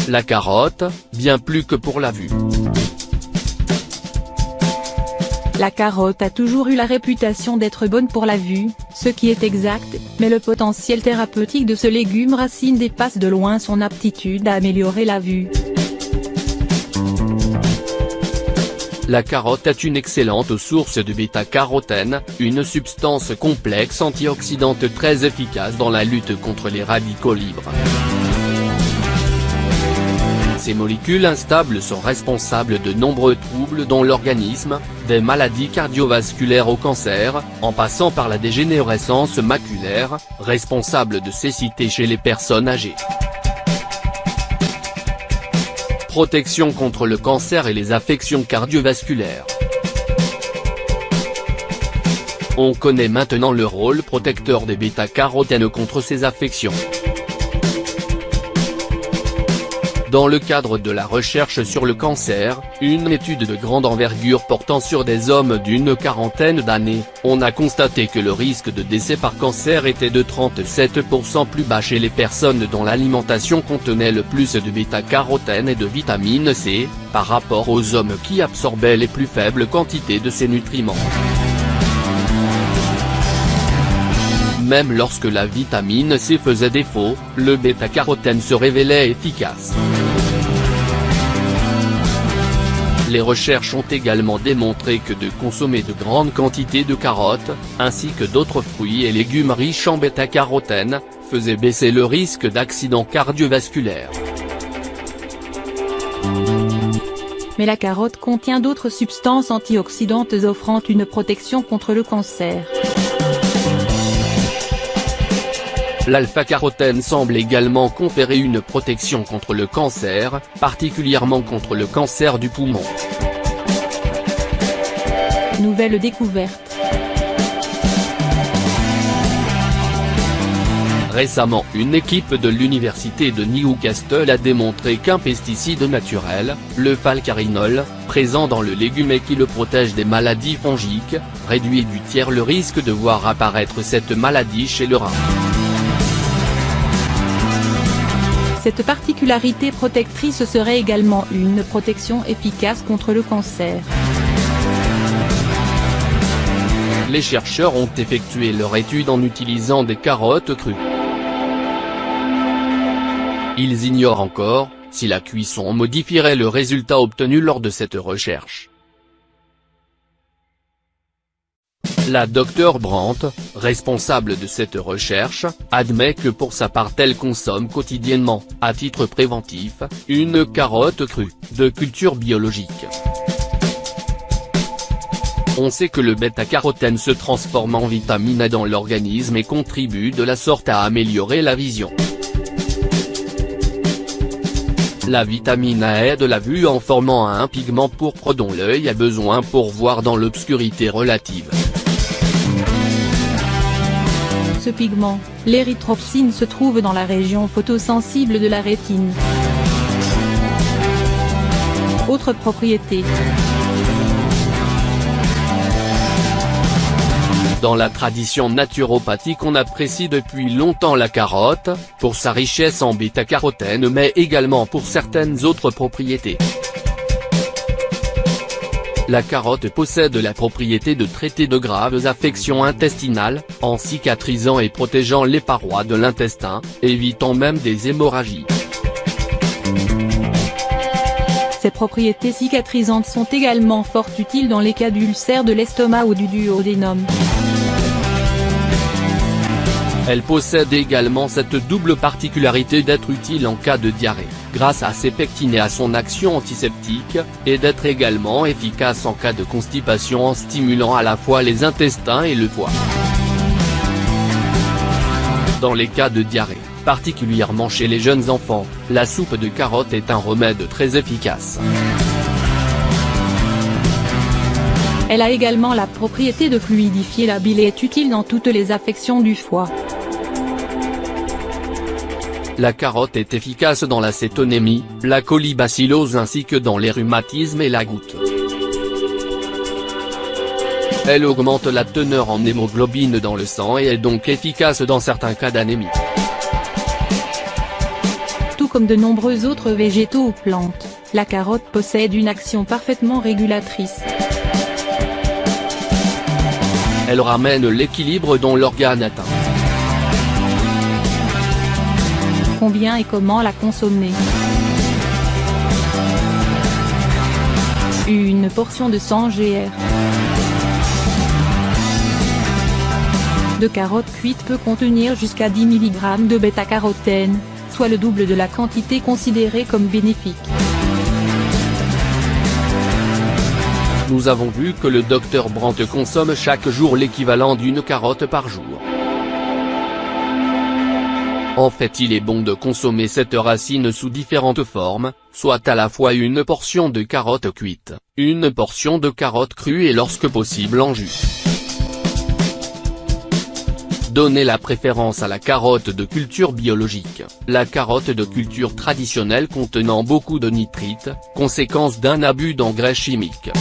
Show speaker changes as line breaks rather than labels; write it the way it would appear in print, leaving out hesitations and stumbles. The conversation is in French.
La carotte, bien plus que pour la vue.
La carotte a toujours eu la réputation d'être bonne pour la vue, ce qui est exact, mais le potentiel thérapeutique de ce légume racine dépasse de loin son aptitude à améliorer la vue.
La carotte est une excellente source de bêta-carotène, une substance complexe antioxydante très efficace dans la lutte contre les radicaux libres. Ces molécules instables sont responsables de nombreux troubles dans l'organisme, des maladies cardiovasculaires au cancer, en passant par la dégénérescence maculaire, responsable de cécité chez les personnes âgées. Protection contre le cancer et les affections cardiovasculaires. On connaît maintenant le rôle protecteur des bêta-carotènes contre ces affections. Dans le cadre de la recherche sur le cancer, une étude de grande envergure portant sur des hommes d'une quarantaine d'années, on a constaté que le risque de décès par cancer était de 37% plus bas chez les personnes dont l'alimentation contenait le plus de bêta-carotène et de vitamine C, par rapport aux hommes qui absorbaient les plus faibles quantités de ces nutriments. Même lorsque la vitamine C faisait défaut, le bêta-carotène se révélait efficace. Les recherches ont également démontré que de consommer de grandes quantités de carottes, ainsi que d'autres fruits et légumes riches en bêta-carotène, faisait baisser le risque d'accidents cardiovasculaires.
Mais la carotte contient d'autres substances antioxydantes offrant une protection contre le cancer.
L'alpha-carotène semble également conférer une protection contre le cancer, particulièrement contre le cancer du poumon.
Nouvelle découverte.
Récemment, une équipe de l'université de Newcastle a démontré qu'un pesticide naturel, le falcarinol, présent dans le légume et qui le protège des maladies fongiques, réduit du tiers le risque de voir apparaître cette maladie chez le rat.
Cette particularité protectrice serait également une protection efficace contre le cancer.
Les chercheurs ont effectué leur étude en utilisant des carottes crues. Ils ignorent encore si la cuisson modifierait le résultat obtenu lors de cette recherche. La Dr Brandt, responsable de cette recherche, admet que pour sa part elle consomme quotidiennement, à titre préventif, une carotte crue, de culture biologique. On sait que le bêta-carotène se transforme en vitamine A dans l'organisme et contribue de la sorte à améliorer la vision. La vitamine A aide la vue en formant un pigment pourpre dont l'œil a besoin pour voir dans l'obscurité relative.
Ce pigment, l'érythropsine, se trouve dans la région photosensible de la rétine. Autre propriété.
Dans la tradition naturopathique, on apprécie depuis longtemps la carotte, pour sa richesse en bêta-carotène mais également pour certaines autres propriétés. La carotte possède la propriété de traiter de graves affections intestinales, en cicatrisant et protégeant les parois de l'intestin, évitant même des hémorragies.
Ces propriétés cicatrisantes sont également fort utiles dans les cas d'ulcères de l'estomac ou du duodénum.
Elle possède également cette double particularité d'être utile en cas de diarrhée, grâce à ses pectines et à son action antiseptique, et d'être également efficace en cas de constipation en stimulant à la fois les intestins et le foie. Dans les cas de diarrhée, particulièrement chez les jeunes enfants, la soupe de carotte est un remède très efficace.
Elle a également la propriété de fluidifier la bile et est utile dans toutes les affections du foie.
La carotte est efficace dans la cétonémie, la colibacillose ainsi que dans les rhumatismes et la goutte. Elle augmente la teneur en hémoglobine dans le sang et est donc efficace dans certains cas d'anémie.
comme de nombreux autres végétaux ou plantes, la carotte possède une action parfaitement régulatrice.
Elle ramène l'équilibre dans l'organe atteint.
Combien et comment la consommer? Une portion de 100 gr de carottes cuites peut contenir jusqu'à 10 mg de bêta-carotène, soit le double de la quantité considérée comme bénéfique.
Nous avons vu que le Dr Brandt consomme chaque jour l'équivalent d'une carotte par jour. En fait, il est bon de consommer cette racine sous différentes formes, soit à la fois une portion de carotte cuite, une portion de carotte crue et lorsque possible en jus. Donnez la préférence à la carotte de culture biologique, la carotte de culture traditionnelle contenant beaucoup de nitrites, conséquence d'un abus d'engrais chimiques.